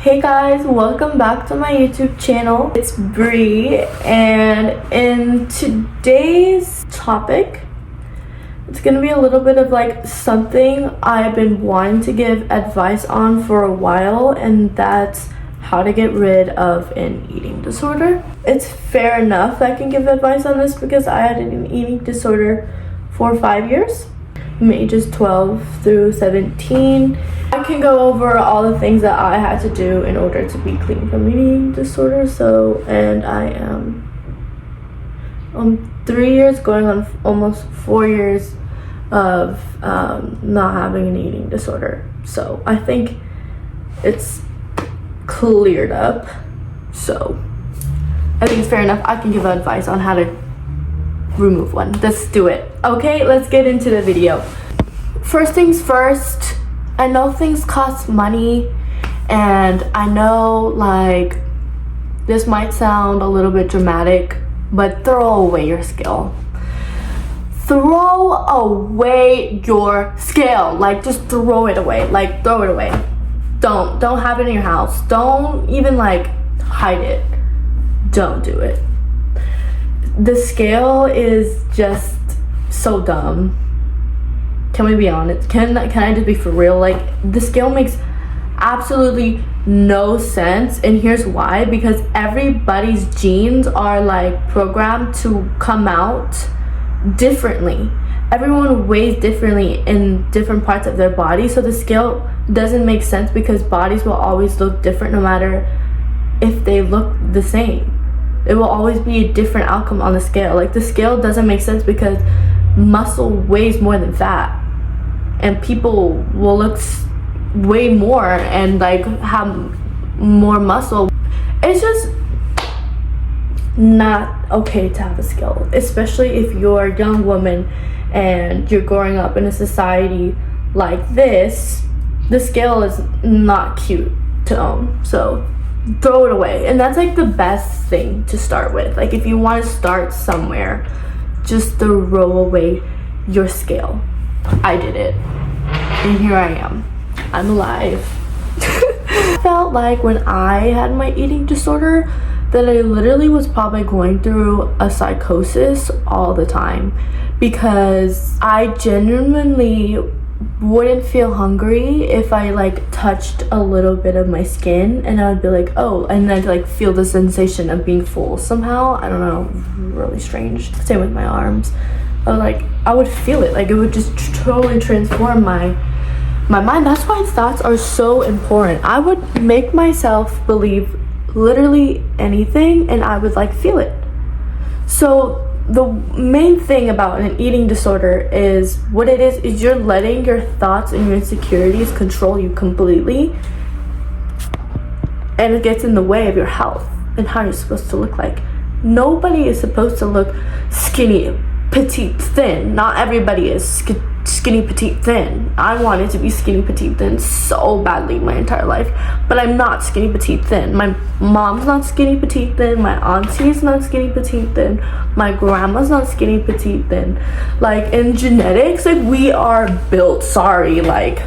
Hey guys, welcome back to my YouTube channel. It's Bree, and in today's topic, it's gonna be a little bit of like something I've been wanting to give advice on for a while, and that's how to get rid of an eating disorder. It's fair enough I can give advice on this because I had an eating disorder for 5 years, from ages 12 through 17. I can go over all the things that I had to do in order to be clean from eating disorder. And I am 3 years going on almost 4 years of not having an eating disorder. So I think it's cleared up. So I think it's fair enough I can give advice on how to remove one. Let's do it. Okay, let's get into the video. First things first, I know things cost money, and I know like this might sound a little bit dramatic, but throw away your scale. Throw away your scale. Like, just throw it away. Like, throw it away. Don't have it in your house. Don't even like hide it. Don't do it. The scale is just so dumb. Can we be honest? Can I just be for real? Like, the scale makes absolutely no sense, and here's why. Because everybody's genes are like programmed to come out differently. Everyone weighs differently in different parts of their body, so the scale doesn't make sense because bodies will always look different no matter if they look the same. It will always be a different outcome on the scale. Like, the scale doesn't make sense because muscle weighs more than fat, and people will look way more and like have more muscle. It's just not okay to have a scale, especially if you're a young woman and you're growing up in a society like this. The scale is not cute to own, so throw it away. And that's like the best thing to start with. Like, if you want to start somewhere, just throw away your scale. I did it, and here I am. I'm alive. I felt like when I had my eating disorder that I literally was probably going through a psychosis all the time, because I genuinely wouldn't feel hungry if I like touched a little bit of my skin, and I would be like, oh, and I'd like feel the sensation of being full somehow. I don't know, really strange. Same with my arms. I would feel it. Like, it would just totally transform my mind. That's why thoughts are so important. I would make myself believe literally anything, and I would like feel it. So the main thing about an eating disorder is what it is you're letting your thoughts and your insecurities control you completely, and it gets in the way of your health and how you're supposed to look like. Nobody is supposed to look skinny, petite, thin. Not everybody is skinny, petite, thin. I wanted to be skinny, petite, thin so badly my entire life, but I'm not skinny, petite, thin. My mom's not skinny, petite, thin. My auntie's not skinny, petite, thin. My grandma's not skinny, petite, thin. Like, in genetics, like, we are built, sorry, like,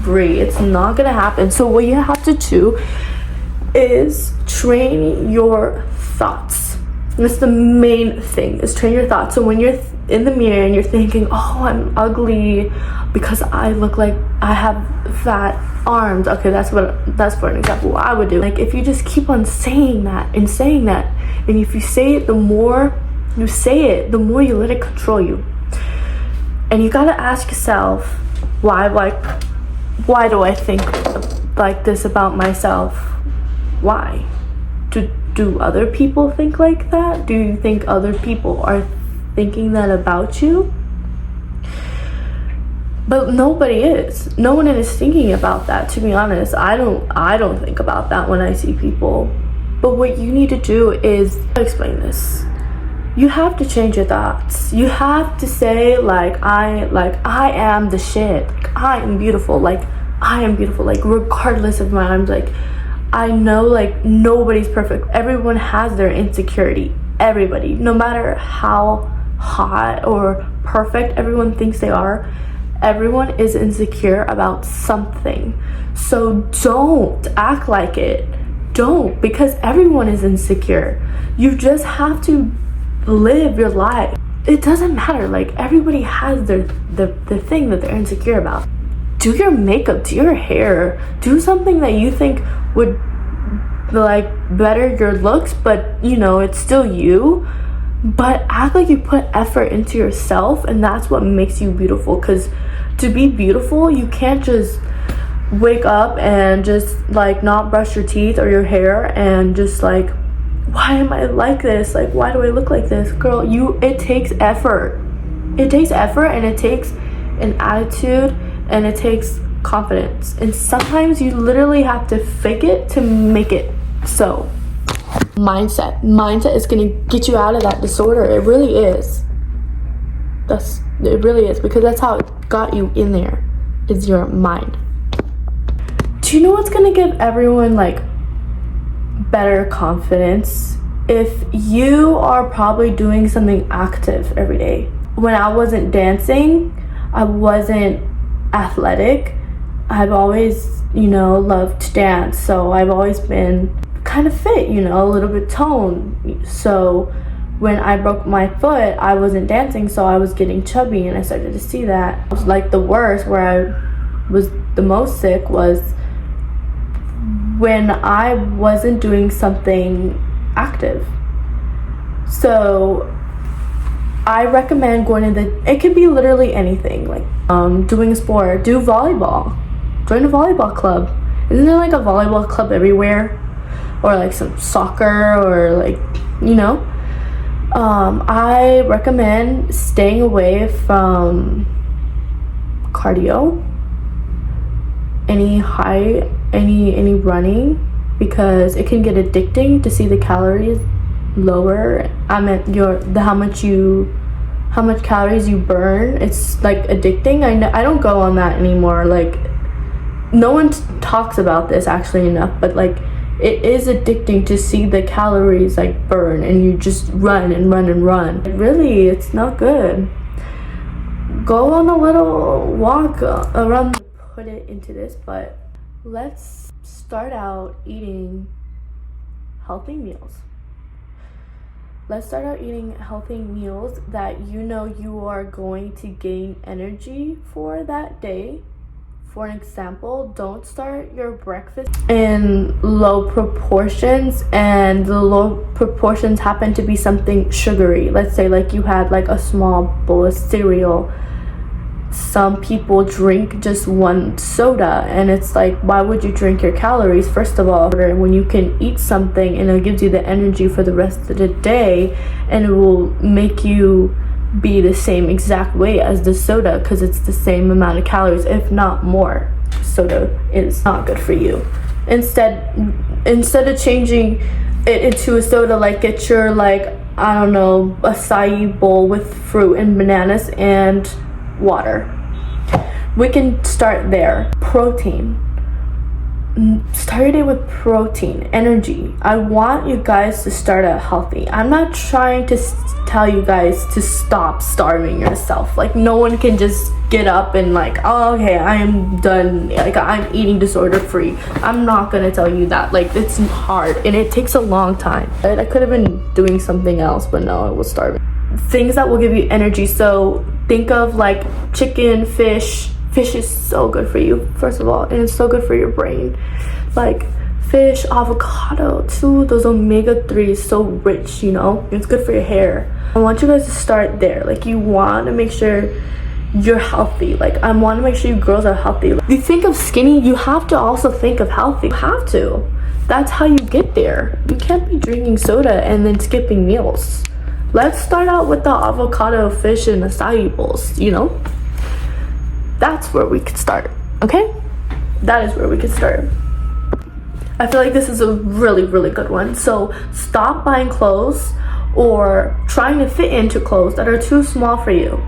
Brie, it's not gonna happen. So what you have to do is train your thoughts. That's the main thing, is train your thoughts. So when you're in the mirror and you're thinking, oh, I'm ugly because I look like I have fat arms. Okay, that's for an example what I would do. Like, if you just keep on saying that, and if you say it, the more you say it, the more you let it control you. And you gotta ask yourself, why do I think like this about myself? Why? Do other people think like that? Do you think other people are thinking that about you? But nobody is. No one is thinking about that, to be honest. I don't think about that when I see people. But what you need to do is, I'll explain this. You have to change your thoughts. You have to say I am the shit. Like, I am beautiful. Like, I am beautiful. Like, regardless of my arms. Like, I know, like, nobody's perfect. Everyone has their insecurity. Everybody. No matter how hot or perfect everyone thinks they are, Everyone is insecure about something. So don't act like it. Don't, because everyone is insecure. You just have to live your life. It doesn't matter. Like, everybody has the thing that they're insecure about. Do your makeup, do your hair, do something that you think would like better your looks, but you know, it's still you. But act like you put effort into yourself, and that's what makes you beautiful. Because to be beautiful, you can't just wake up and just like not brush your teeth or your hair and just like, why am I like this? Like, why do I look like this? Girl, it takes effort. It takes effort, and it takes an attitude, and it takes confidence. And sometimes you literally have to fake it to make it. So mindset is gonna get you out of that disorder. It really is. It really is, because that's how it got you in there, is your mind. Do you know what's gonna give everyone like better confidence? If you are probably doing something active every day. When I wasn't dancing, I wasn't athletic. I've always, loved to dance, so I've always been kind of fit, a little bit toned. So when I broke my foot, I wasn't dancing, so I was getting chubby, and I started to see that. It was like the worst, where I was the most sick, was when I wasn't doing something active. So I recommend going to it could be literally anything, like doing a sport. Do volleyball. Join a volleyball club. Isn't there like a volleyball club everywhere? Or like some soccer, or like, I recommend staying away from cardio, any running, because it can get addicting to see the calories lower. I meant how much calories you burn. It's like addicting. I don't go on that anymore. Like, no one talks about this actually enough, but like, it is addicting to see the calories like burn, and you just run and run and run. Really, it's not good. Go on a little walk around. Put it into this, but let's start out eating healthy meals. Let's start out eating healthy meals that you are going to gain energy for that day. For an example, don't start your breakfast in low proportions, and the low proportions happen to be something sugary. Let's say like you had like a small bowl of cereal. Some people drink just one soda, and it's like, why would you drink your calories first of all when you can eat something and it gives you the energy for the rest of the day, and it will make you be the same exact weight as the soda, because it's the same amount of calories, if not more. Soda is not good for you. Instead of changing it into a soda, like get your acai bowl with fruit and bananas and water. We can start there. Protein. Start your day with protein, energy. I want you guys to start out healthy. I'm not trying to tell you guys to stop starving yourself. Like, no one can just get up and like, oh, okay, I am done. Like, I'm eating disorder free. I'm not gonna tell you that. Like, it's hard and it takes a long time. I could have been doing something else, but no, I was starving. Things that will give you energy. So think of like chicken, fish. Fish is so good for you, first of all, and it's so good for your brain. Like fish, avocado too, those omega-3s, so rich, it's good for your hair. I want you guys to start there. Like, you want to make sure you're healthy. Like, I want to make sure you girls are healthy. You think of skinny, you have to also think of healthy. You have to. That's how you get there. You can't be drinking soda and then skipping meals. Let's start out with the avocado, fish, and acai bowls, That's where we could start, okay? That is where we could start. I feel like this is a really, really good one. So stop buying clothes or trying to fit into clothes that are too small for you.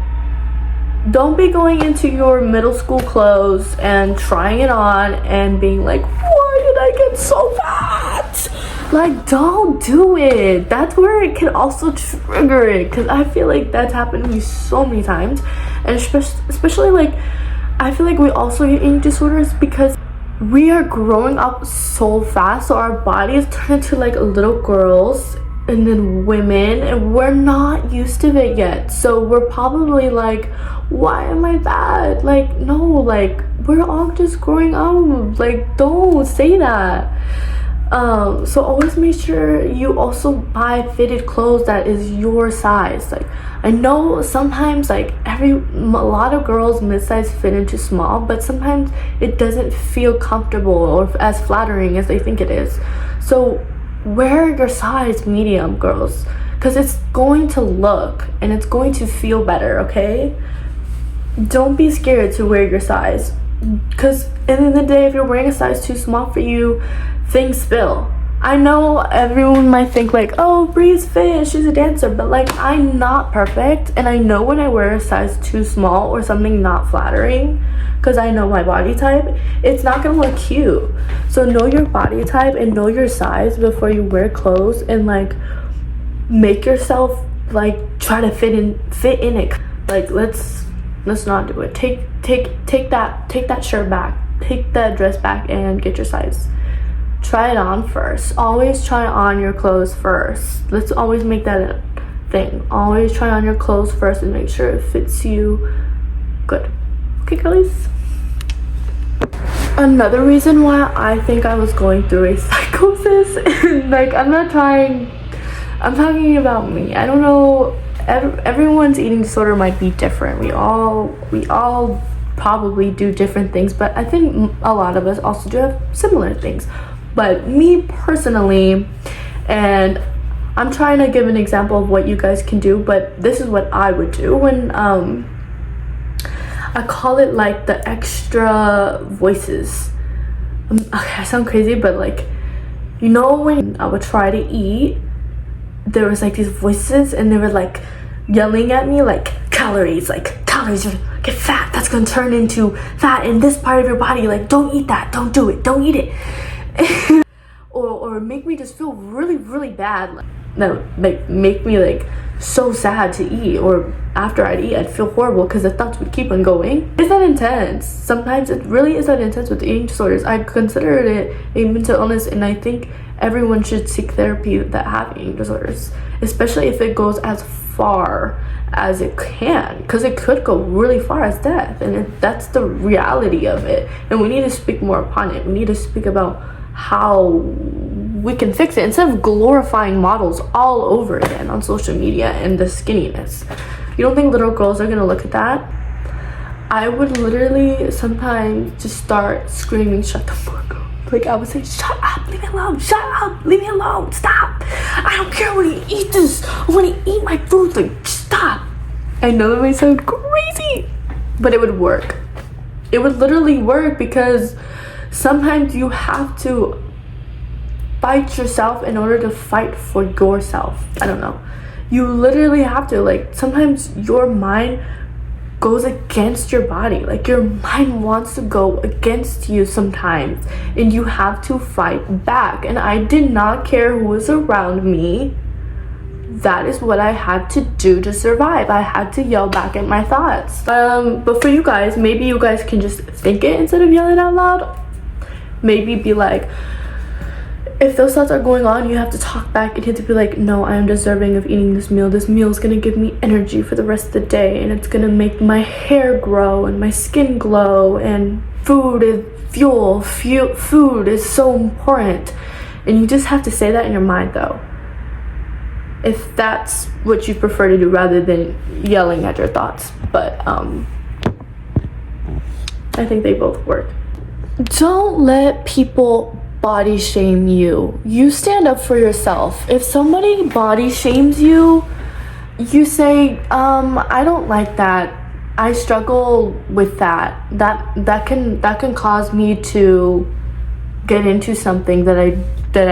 Don't be going into your middle school clothes and trying it on and being like, why did I get so fat? Like, don't do it. That's where it can also trigger it, because I feel like that's happened to me so many times. And especially like I feel like we also get eating disorders because we are growing up so fast, so our bodies turn into like little girls and then women, and we're not used to it yet. So we're probably like, why am I bad? Like, no, like, we're all just growing up. Like, don't say that. So always make sure you also buy fitted clothes that is your size. Like, I know sometimes like a lot of girls mid-size fit into small, but sometimes it doesn't feel comfortable or as flattering as they think it is. So wear your size medium, girls, because it's going to look and it's going to feel better. Okay, don't be scared to wear your size, because at the end of the day, if you're wearing a size too small for you, things spill. I know everyone might think like, oh, Bree's fit, she's a dancer, but like, I'm not perfect, and I know when I wear a size too small or something not flattering, because I know my body type, it's not gonna look cute. So know your body type and know your size before you wear clothes, and like, make yourself like try to fit in it. Like, let's not do it. Take that shirt back, take that dress back, and get your size. Try it on first. Always try on your clothes first. Let's always make that a thing. Always try on your clothes first and make sure it fits you good. Okay, girlies? Another reason why I think I was going through a psychosis, like, I'm talking about me. I don't know, everyone's eating disorder might be different. We all probably do different things, but I think a lot of us also do have similar things. But me personally, and I'm trying to give an example of what you guys can do, but this is what I would do when I call it like the extra voices. Okay, I sound crazy, but like, you know, when I would try to eat, there was like these voices and they were like yelling at me like, calories, get fat, that's gonna turn into fat in this part of your body, like, don't eat that, don't do it, don't eat it. or make me just feel really bad. Like, that would make me like so sad to eat, or after I'd eat I'd feel horrible because the thoughts would keep on going. It's that intense. Sometimes it really is that intense with eating disorders. I consider it a mental illness, and I think everyone should seek therapy that have eating disorders, especially if it goes as far as it can, because it could go really far as death, and that's the reality of it. And we need to speak more upon it. We need to speak about how we can fix it instead of glorifying models all over again on social media and the skinniness. You don't think little girls are gonna look at that? I would literally sometimes just start screaming, shut the fuck up. Like, I would say, shut up, leave me alone, shut up, leave me alone, stop. I don't care when you eat this, I want to eat my food, like, stop. I know that might sound crazy, but it would work. It would literally work, because sometimes you have to fight yourself in order to fight for yourself. I don't know. You literally have to. Like, sometimes your mind goes against your body. Like, your mind wants to go against you sometimes, and you have to fight back. And I did not care who was around me. That is what I had to do to survive. I had to yell back at my thoughts. But for you guys, maybe you guys can just think it instead of yelling out loud. Maybe be like, if those thoughts are going on, you have to talk back and you have to be like, no, I am deserving of eating this meal. This meal is gonna give me energy for the rest of the day, and it's gonna make my hair grow and my skin glow, and food is fuel. Food is so important. And you just have to say that in your mind, though, if that's what you prefer to do, rather than yelling at your thoughts. But I think they both work. Don't let people body shame you. You stand up for yourself. If somebody body shames you, you say, I don't like that. I struggle with that. That can cause me to get into something that I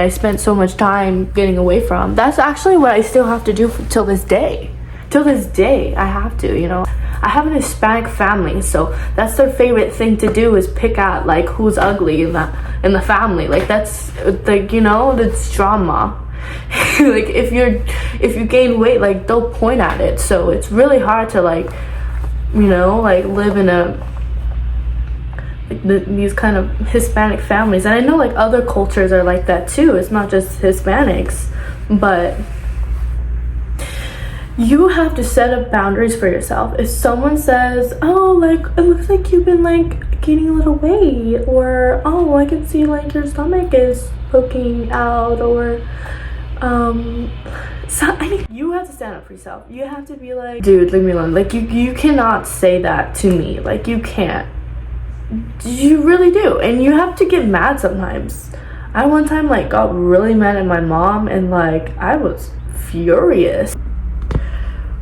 spent so much time getting away from. That's actually what I still have to do till this day. Till this day, I have to, you know. I have an Hispanic family, so that's their favorite thing to do, is pick out like who's ugly in the family. Like, that's like, you know, that's drama. Like, if you gain weight, like, they'll point at it. So it's really hard to, like, you know, like, live in a like these kind of Hispanic families. And I know like other cultures are like that too. It's not just Hispanics, but you have to set up boundaries for yourself. If someone says, oh, like it looks like you've been like gaining a little weight, or oh, I can see like your stomach is poking out, or you have to stand up for yourself. You have to be like, dude, leave me alone. Like you cannot say that to me. Like you can't. You really do. And you have to get mad sometimes. I one time like got really mad at my mom, and like I was furious.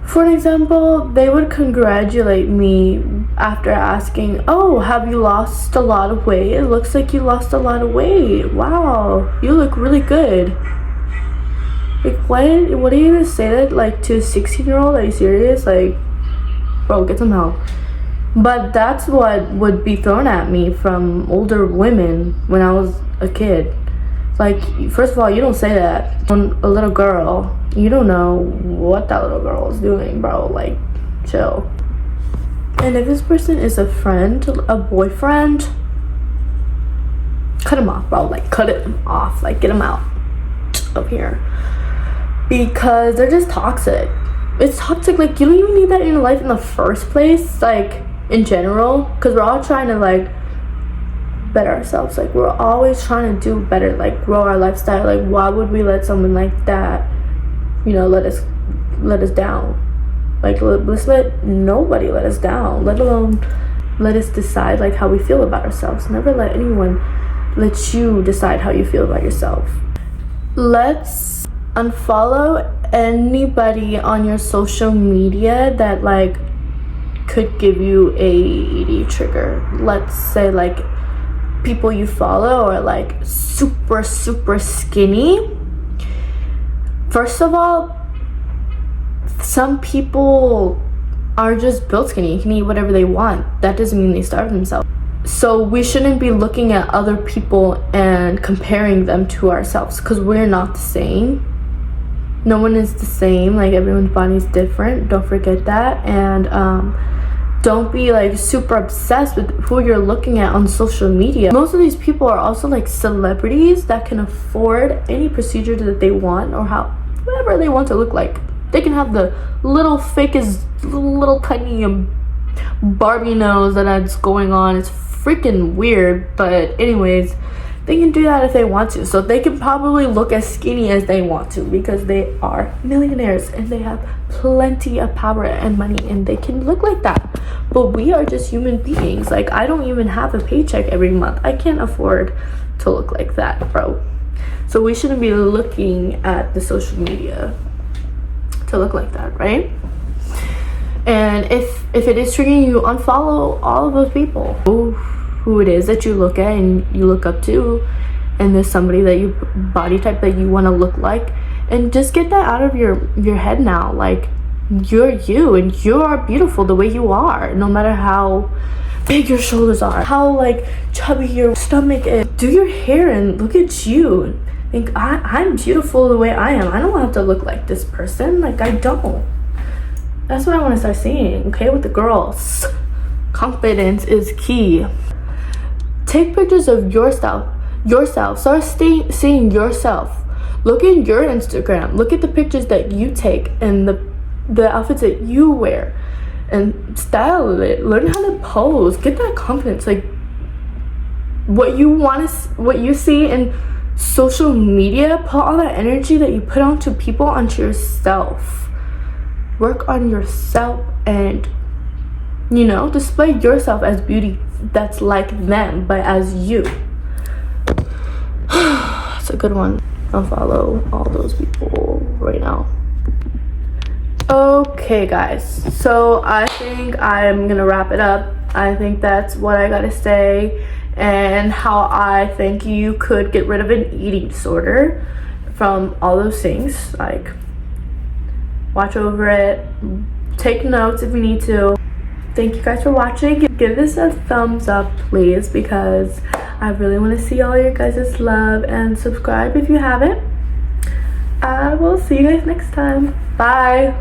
For an example, they would congratulate me after asking, oh, have you lost a lot of weight? It looks like you lost a lot of weight. Wow, you look really good. Like, what are you gonna say that like to a 16-year-old? Are you serious? Like, bro, get some help. But that's what would be thrown at me from older women when I was a kid. Like, first of all, you don't say that on a little girl. You don't know what that little girl is doing, bro. Like, chill. And if this person is a friend, a boyfriend, cut him off, bro. Like, cut him off. Like, get him out of here. Because they're just toxic. It's toxic. Like, you don't even need that in your life in the first place. Like, in general. Because we're all trying to, like, better ourselves. Like, we're always trying to do better. Like, grow our lifestyle. Like, why would we let someone like that, you know, let us down? Like, let's let nobody let us down, let alone let us decide like how we feel about ourselves. Never let anyone let you decide how you feel about yourself. Let's unfollow anybody on your social media that like could give you a ED trigger. Let's say like people you follow are like super skinny. First of all, some people are just built skinny. You can eat whatever they want. That doesn't mean they starve themselves. So we shouldn't be looking at other people and comparing them to ourselves, because we're not the same. No one is the same. Like, everyone's body is different. Don't forget that. And don't be like super obsessed with who you're looking at on social media. Most of these people are also like celebrities that can afford any procedure that they want, or whatever they want to look like. They can have the little fakest little tiny Barbie nose that's going on. It's freaking weird, but anyways, they can do that if they want to. So they can probably look as skinny as they want to, because they are millionaires and they have plenty of power and money, and they can look like that. But we are just human beings. Like, I don't even have a paycheck every month. I can't afford to look like that, bro. So we shouldn't be looking at the social media to look like that, right? And if it is triggering you, unfollow all of those people who it is that you look at and you look up to, and there's somebody that you body type that you want to look like, and just get that out of your head now. Like, you're you, and you are beautiful the way you are, no matter how big your shoulders are, how like chubby your stomach is. Do your hair and look at you. Think, I'm beautiful the way I am. I don't have to look like this person. Like, I don't. That's what I want to start seeing, okay, with the girls. Confidence is key. Take pictures of yourself. Start seeing yourself. Look at your Instagram. Look at the pictures that you take and the outfits that you wear, and style it. Learn how to pose. Get that confidence. Like, what you see in social media, put all that energy that you put onto people onto yourself. Work on yourself, and you know, display yourself as beauty that's like them, but as you. It's a good one. I'll follow all those people right now. Okay guys, so I think I'm gonna wrap it up. I think that's what I gotta say, and how I think you could get rid of an eating disorder from all those things. Like, watch over it, take notes if you need to. Thank you guys for watching. Give this a thumbs up, please, because I really want to see all your guys' love, and subscribe if you haven't. I will see you guys next time. Bye.